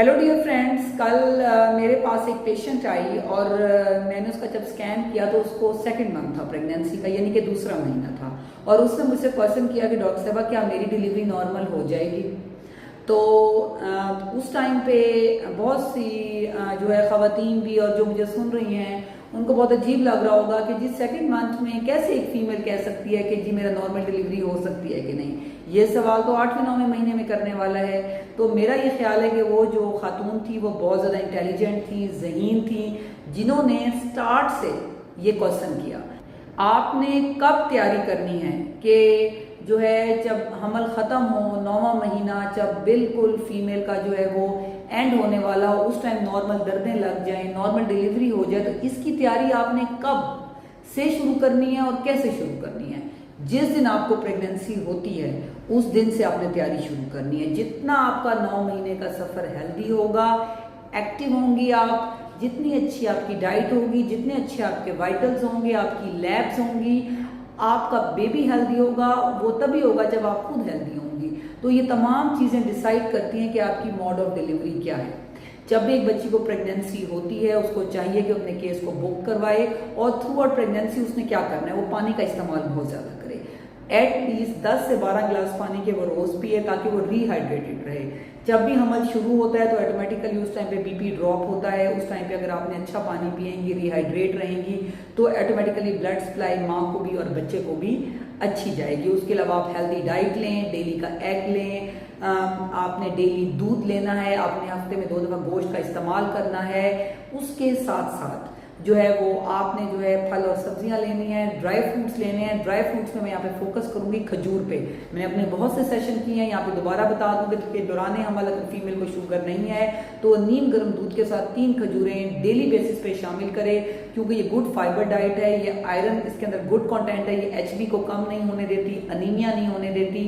Hello dear friends, कल मेरे पास एक पेशेंट आई और मैंने उसका जब स्कैन किया तो उसको सेकंड मंथ था प्रेगनेंसी का, यानी कि दूसरा महीना था। और उसने मुझसे क्वेश्चन किया कि डॉक्टर साहबा क्या मेरी डिलीवरी नॉर्मल हो जाएगी। तो उस टाइम पे बहुत सी जो है ख़वातीन भी और जो मुझे सुन रही हैं उनको बहुत अजीब लग रहा होगा कि जी सेकंड मंथ में कैसे एक फीमेल कह सकती है कि जी मेरा नॉर्मल डिलीवरी हो सकती है कि नहीं। ये सवाल तो 8वें 9वें महीने में करने वाला है। तो मेरा ये ख्याल है कि वो जो खातून थी वो बहुत ज़्यादा इंटेलिजेंट थी, ज़हीन थी, जिन्होंने स्टार्ट से ये क्वेश्चन किया। आपने कब तैयारी करनी है कि जो है जब हमल ख़त्म हो, 9वां महीना जब बिल्कुल फीमेल का जो है वो एंड होने वाला हो, उस टाइम नॉर्मल दर्दें लग जाएं, नॉर्मल डिलीवरी हो जाए, तो इसकी तैयारी आपने कब से शुरू करनी है और कैसे शुरू करनी है। जिस दिन आपको प्रेगनेंसी होती है उस दिन से आपने तैयारी शुरू करनी है। जितना आपका 9 महीने का सफ़र हेल्दी होगा, एक्टिव होंगी आप, जितनी अच्छी आपकी डाइट होगी, जितने अच्छे आपके वाइटल्स होंगे, आपकी लैब्स होंगी, आपका बेबी हेल्दी होगा, वो तभी होगा जब आप खुद हेल्दी होंगी। तो ये तमाम चीज़ें डिसाइड करती हैं कि आपकी मोड ऑफ डिलीवरी क्या है। जब भी एक बच्ची को प्रेगनेंसी होती है उसको चाहिए कि अपने केस को बुक करवाए और थ्रू आउट प्रेगनेंसी उसने क्या करना है, वो पानी का इस्तेमाल बहुत ज़्यादा करे। एटलीस्ट 10 से 12 गिलास पानी के वो रोज़ पिए ताकि वो रिहाइड्रेटेड रहे। जब भी हमल शुरू होता है तो ऑटोमेटिकली उस टाइम पे बीपी ड्रॉप होता है। उस टाइम पे अगर आपने अच्छा पानी पिएंगी, रिहाइड्रेट रहेंगी, तो ऑटोमेटिकली ब्लड सप्लाई माँ को भी और बच्चे को भी अच्छी जाएगी। उसके अलावा आप हेल्दी डाइट लें, डेली का एग लें, आपने डेली दूध लेना है, आपने हफ्ते में 2 दफ़ा गोश्त का इस्तेमाल करना है। उसके साथ साथ जो है वो आपने जो है फल और सब्जियां लेनी है, ड्राई फ्रूट्स लेने हैं। ड्राई फ्रूट्स में मैं यहाँ पे फोकस करूंगी खजूर पे। मैंने अपने बहुत से सेशन किए हैं, यहाँ पे दोबारा बता दूंगी कि दौरान हमल अगर फीमेल को शुगर नहीं है तो नीम गर्म दूध के साथ 3 खजूरें डेली बेसिस पे शामिल करें, क्योंकि ये गुड फाइबर डाइट है, ये आयरन इसके अंदर गुड कॉन्टेंट है, ये HB को कम नहीं होने देती, अनीमिया नहीं होने देती।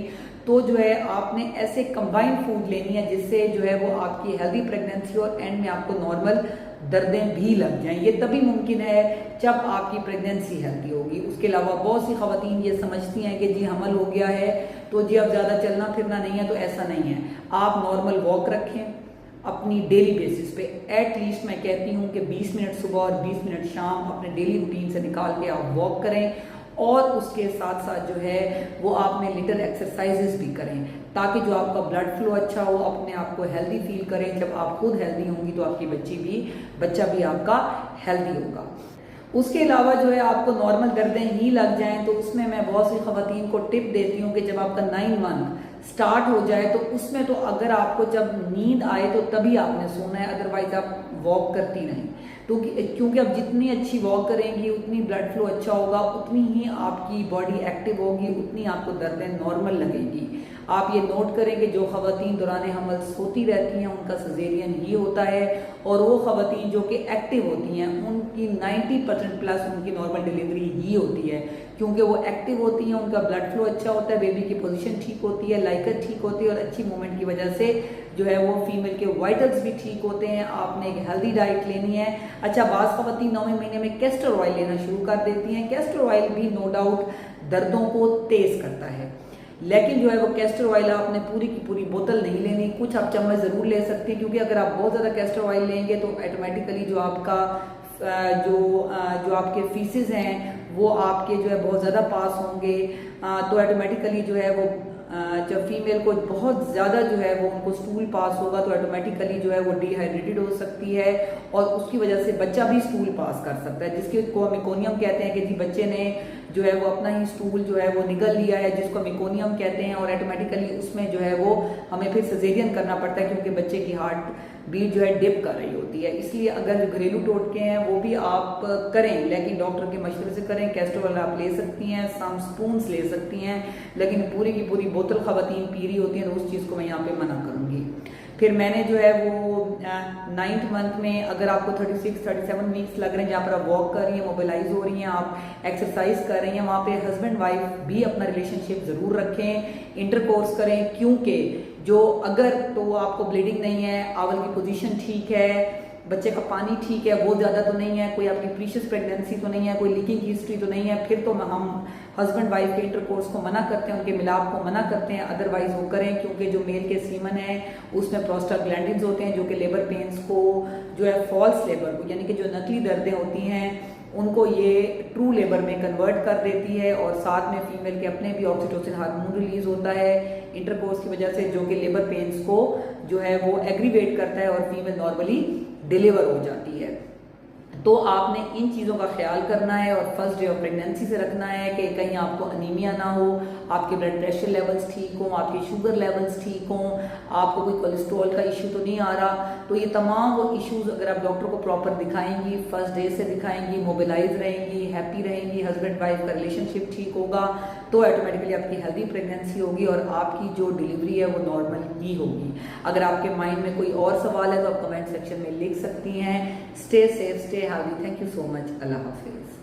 तो जो है आपने ऐसे कंबाइंड फूड लेनी है जिससे जो है वो आपकी हेल्दी प्रेगनेंसी और एंड में आपको नॉर्मल दर्दें भी लग जाएं। ये तभी मुमकिन है जब आपकी प्रेगनेंसी हेल्दी होगी। उसके अलावा बहुत सी खवातीन ये समझती हैं कि जी हमल हो गया है तो जी अब ज़्यादा चलना फिरना नहीं है, तो ऐसा नहीं है। आप नॉर्मल वॉक रखें अपनी डेली बेसिस पे। एटलीस्ट मैं कहती हूँ कि 20 मिनट सुबह और 20 मिनट शाम अपने डेली रूटीन से निकाल के आप वॉक करें, और उसके साथ साथ जो है वो आपने लिटिल एक्सरसाइजेस भी करें ताकि जो आपका ब्लड फ्लो अच्छा हो, अपने आप को हेल्दी फील करें। जब आप खुद हेल्दी होंगी तो आपकी बच्चा भी आपका हेल्दी होगा। उसके अलावा जो है आपको नॉर्मल दर्दें ही लग जाएं तो उसमें मैं बहुत सी खवातीन को टिप देती हूँ कि जब आपका 9 मंथ स्टार्ट हो जाए तो उसमें तो अगर आपको जब नींद आए तो तभी आपने सोना है, अदरवाइज आप वॉक करती नहीं। तो क्योंकि आप जितनी अच्छी वॉक करेंगी उतनी ब्लड फ्लो अच्छा होगा, उतनी ही आपकी बॉडी एक्टिव होगी, उतनी आपको दर्दें नॉर्मल लगेंगी। आप ये नोट करें कि जो खवातीन दौरान हमल सोती रहती हैं उनका सजेरियन ही होता है, और वो खवातीन जो कि एक्टिव होती हैं उनकी 90% प्लस उनकी नॉर्मल डिलीवरी ही होती है, क्योंकि वो एक्टिव होती हैं, उनका ब्लड फ्लो अच्छा होता है, बेबी की पोजीशन ठीक होती है, लाइकर ठीक होती है, और अच्छी मूवमेंट की वजह से जो है वो फीमेल के वाइटल्स भी ठीक होते हैं। आपने एक हेल्दी डाइट लेनी है। अच्छा, बाज़ खवातीन 9वें महीने में कैस्टर ऑयल लेना शुरू कर देती हैं। कैस्टर ऑयल भी नो डाउट दर्दों को तेज करता है, लेकिन जो है वो कैस्टर ऑयल आपने पूरी की पूरी बोतल नहीं लेनी, कुछ आप चम्मच ज़रूर ले सकते हैं, क्योंकि अगर आप बहुत ज़्यादा कैस्टर ऑयल लेंगे तो ऑटोमेटिकली जो आपका जो आपके फीसेस हैं वो आपके जो है बहुत ज़्यादा पास होंगे। तो ऑटोमेटिकली जो है वो जब फीमेल को बहुत ज़्यादा जो है वो उनको स्टूल पास होगा तो ऑटोमेटिकली जो है वो डिहाइड्रेटेड हो सकती है, और उसकी वजह से बच्चा भी स्टूल पास कर सकता है, जिसके को मेकोनियम कहते हैं कि जी बच्चे ने जो है वो अपना ही स्टूल जो है वो निगल लिया है, जिसको मेकोनियम कहते हैं, और ऑटोमेटिकली उसमें जो है वो हमें फिर सजेरियन करना पड़ता है, क्योंकि बच्चे की हार्ट बीट जो है डिप कर रही होती है। इसलिए अगर जो घरेलू टोटके हैं वो भी आप करें, लेकिन डॉक्टर के मशवरे से करें। कैस्टर ऑयल आप ले सकती हैं, सम स्पून्स ले सकती हैं, लेकिन पूरी की पूरी बोतल खवातीन पी रही होती हैं तो उस चीज़ को मैं यहाँ पे मना करूँगी। फिर मैंने जो है वो 9th मंथ में अगर आपको 36-37 वीक्स लग रहे हैं जहाँ पर आप वॉक कर रही हैं, मोबिलाइज हो रही हैं, आप एक्सरसाइज कर रही हैं, वहाँ पे हस्बैंड वाइफ भी अपना रिलेशनशिप ज़रूर रखें, इंटरकोर्स करें, क्योंकि जो अगर तो आपको ब्लीडिंग नहीं है, आवल की पोजीशन ठीक है, बच्चे का पानी ठीक है, बहुत ज़्यादा तो नहीं है, कोई आपकी प्रीशियस प्रेगनेंसी तो नहीं है, कोई लीकिंग की हिस्ट्री तो नहीं है, फिर तो हम हस्बैंड वाइफ के इंटरकोर्स को मना करते हैं, उनके मिलाप को मना करते हैं, अदरवाइज वो करें, क्योंकि जो मेल के सीमन है उसमें प्रोस्टाग्लैंडिन्स होते हैं जो कि लेबर पेन्स को जो है फॉल्स लेबर को, यानी कि जो नकली दर्दें होती हैं उनको ये ट्रू लेबर में कन्वर्ट कर देती है, और साथ में फीमेल के अपने भी ऑक्सीटोसिन हार्मोन रिलीज होता है इंटरकोर्स की वजह से, जो कि लेबर पेन्स को जो है वो एग्रीवेट करता है और फीमेल नॉर्मली डिलीवर हो जाती है। तो आपने इन चीज़ों का ख्याल करना है और फर्स्ट डे ऑफ प्रेगनेंसी से रखना है कि कहीं आपको अनीमिया ना हो, आपके ब्लड प्रेशर लेवल्स ठीक हों, आपके शुगर लेवल्स ठीक हों, आपको कोई कोलेस्ट्रॉल का इशू तो नहीं आ रहा। तो ये तमाम वो इश्यूज अगर आप डॉक्टर को प्रॉपर दिखाएंगी, फर्स्ट डे से दिखाएंगी, मोबिलाइज रहेंगी, हैप्पी रहेंगी, हस्बैंड वाइफ का रिलेशनशिप ठीक होगा, तो ऑटोमेटिकली आपकी हेल्दी प्रेगनेंसी होगी और आपकी जो डिलीवरी है वो नॉर्मल ही होगी। अगर आपके माइंड में कोई और सवाल है तो आप कमेंट सेक्शन में लिख सकती हैं। Stay safe, stay healthy. Thank you so much. Allah Hafiz.